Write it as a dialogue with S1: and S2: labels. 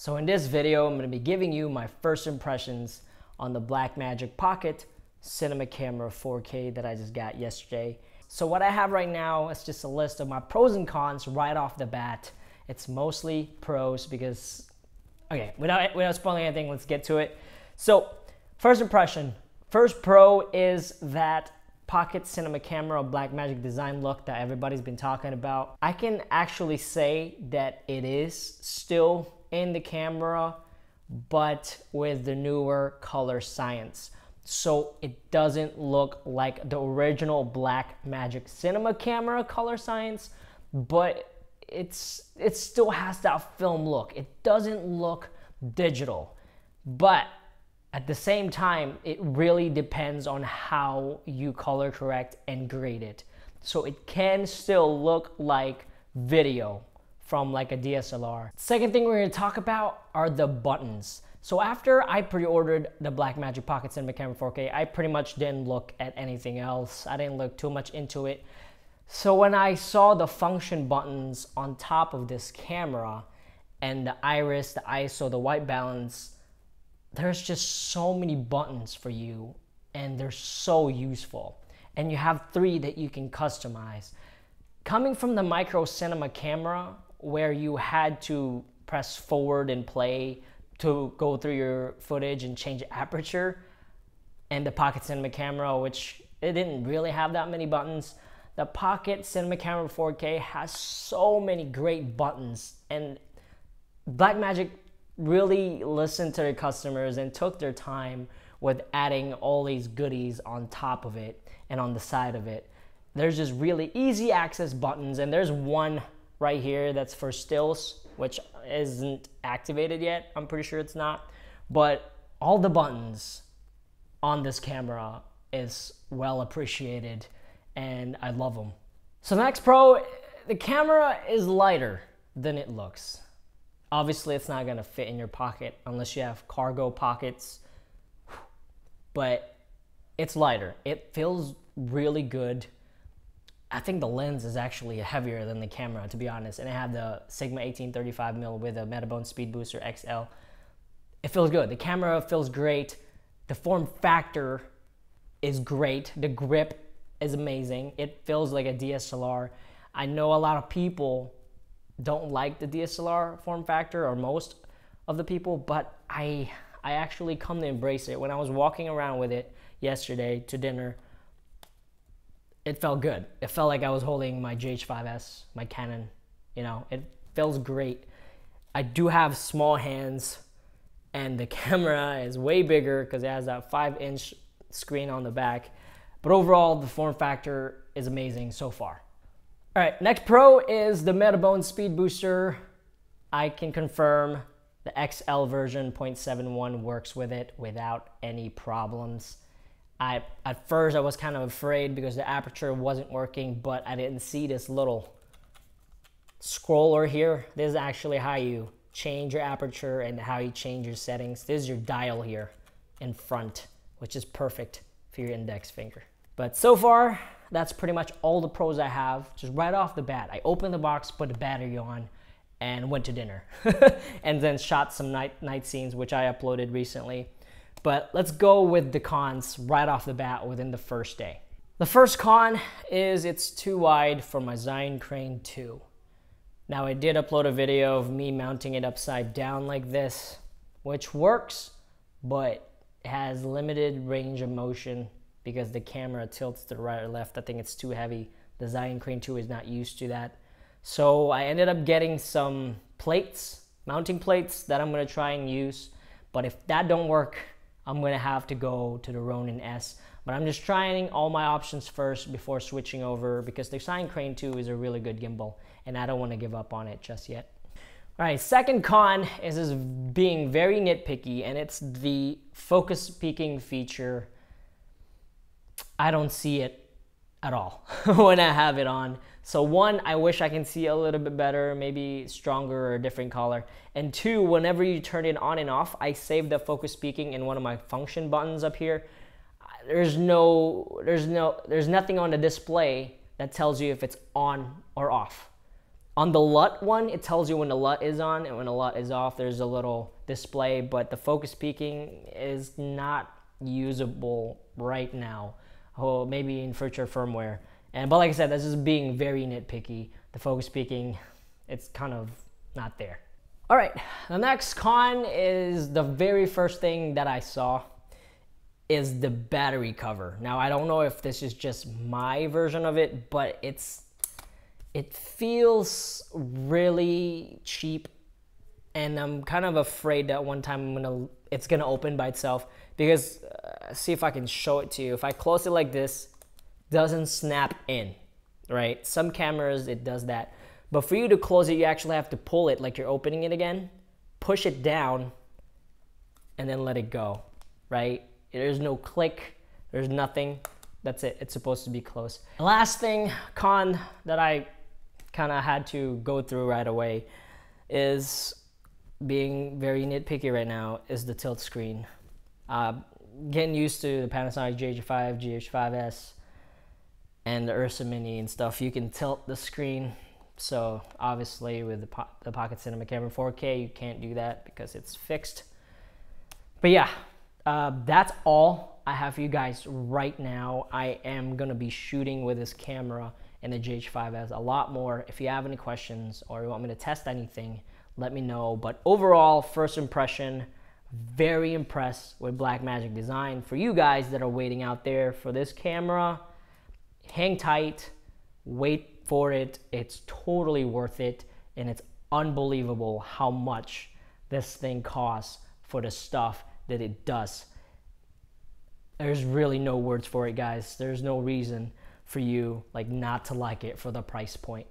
S1: So in this video, I'm going to be giving you my first impressions on the Blackmagic Pocket Cinema Camera 4K that I just got yesterday. So what I have right now is just a list of my pros and cons right off the bat. It's mostly pros because, okay, without spoiling anything, let's get to it. So first impression, first pro is that Pocket Cinema Camera Blackmagic design look that everybody's been talking about. I can actually say that it is still in the camera, but with the newer color science. So it doesn't look like the original Blackmagic Cinema Camera color science, but it still has that film look. It doesn't look digital, but at the same time, it really depends on how you color correct and grade it. So it can still look like video from like a DSLR. Second thing we're gonna talk about are the buttons. So after I pre-ordered the Blackmagic Pocket Cinema Camera 4K, I pretty much didn't look at anything else. I didn't look too much into it. So when I saw the function buttons on top of this camera and the iris, the ISO, the white balance, there's just so many buttons for you and they're so useful. And you have 3 that you can customize. Coming from the micro cinema camera where you had to press forward and play to go through your footage and change aperture, and the Pocket Cinema Camera, which it didn't really have that many buttons, the Pocket Cinema Camera 4K has so many great buttons, and Blackmagic really listened to their customers and took their time with adding all these goodies on top of it and on the side of it. There's just really easy access buttons, and there's one right here that's for stills, which isn't activated yet. I'm pretty sure it's not, but all the buttons on this camera is well appreciated and I love them. So the next pro, the camera is lighter than it looks. Obviously, it's not gonna fit in your pocket unless you have cargo pockets, but it's lighter. It feels really good. I think the lens is actually heavier than the camera, to be honest, and I have the Sigma 1835mm with a metabones speedbooster XL. It feels good. The camera feels great. The form factor is great. The grip is amazing. It feels like a DSLR. I know a lot of people don't like the DSLR form factor, or most of the people, but I actually come to embrace it. When I was walking around with it yesterday to dinner, it felt good. It felt like I was holding my GH5S, my Canon, you know, it feels great. I do have small hands and the camera is way bigger because it has that 5-inch screen on the back, but overall the form factor is amazing so far. All right, next pro is the metabones speed booster. I can confirm the XL version 0.71 works with it without any problems. At first I was kind of afraid because the aperture wasn't working, but I didn't see this little scroller here. This is actually how you change your aperture and how you change your settings. This is your dial here in front, which is perfect for your index finger. But so far, that's pretty much all the pros I have. Just right off the bat, I opened the box, put the battery on, and went to dinner. And then shot some night scenes, which I uploaded recently. But let's go with the cons right off the bat within the first day. The first con is it's too wide for my Zion Crane 2. Now I did upload a video of me mounting it upside down like this, which works, but it has limited range of motion because the camera tilts to the right or left. I think it's too heavy. The Zion Crane 2 is not used to that. So I ended up getting some plates, mounting plates that I'm gonna try and use. But if that don't work, I'm gonna have to go to the Ronin S. But I'm just trying all my options first before switching over because the Zion Crane 2 is a really good gimbal and I don't wanna give up on it just yet. All right, second con is this being very nitpicky, and it's the focus peaking feature. I don't see it at all when I have it on. So one, I wish I can see a little bit better, maybe stronger or a different color. And 2, whenever you turn it on and off, I save the focus peaking in one of my function buttons up here. There's nothing on the display that tells you if it's on or off. On the LUT one, it tells you when the LUT is on and when the LUT is off. There's a little display, but the focus peaking is not usable right now. Oh, maybe in future firmware. But like I said, this is being very nitpicky. The focus peaking, it's kind of not there. All right, the next con is the very first thing that I saw is the battery cover. Now, I don't know if this is just my version of it, but it feels really cheap, and I'm kind of afraid that one time it's gonna open by itself, because see if I can show it to you. If I close it like this, it doesn't snap in, right? Some cameras, it does that. But for you to close it, you actually have to pull it like you're opening it again, push it down, and then let it go, right? There's no click, there's nothing. That's it, it's supposed to be closed. The last thing, con, that I kind of had to go through right away is being very nitpicky right now is the tilt screen. Getting used to the Panasonic GH5, GH5S, and the Ursa Mini and stuff. You can tilt the screen. So obviously with the Pocket Cinema Camera 4K, you can't do that because it's fixed. But yeah, that's all I have for you guys right now. I am gonna be shooting with this camera and the GH5S a lot more. If you have any questions or you want me to test anything, let me know. But overall, first impression, very impressed with Blackmagic design. For you guys that are waiting out there for this camera, hang tight, wait for it. It's totally worth it, and it's unbelievable how much this thing costs for the stuff that it does. There's really no words for it, guys. There's no reason for you not to like it for the price point.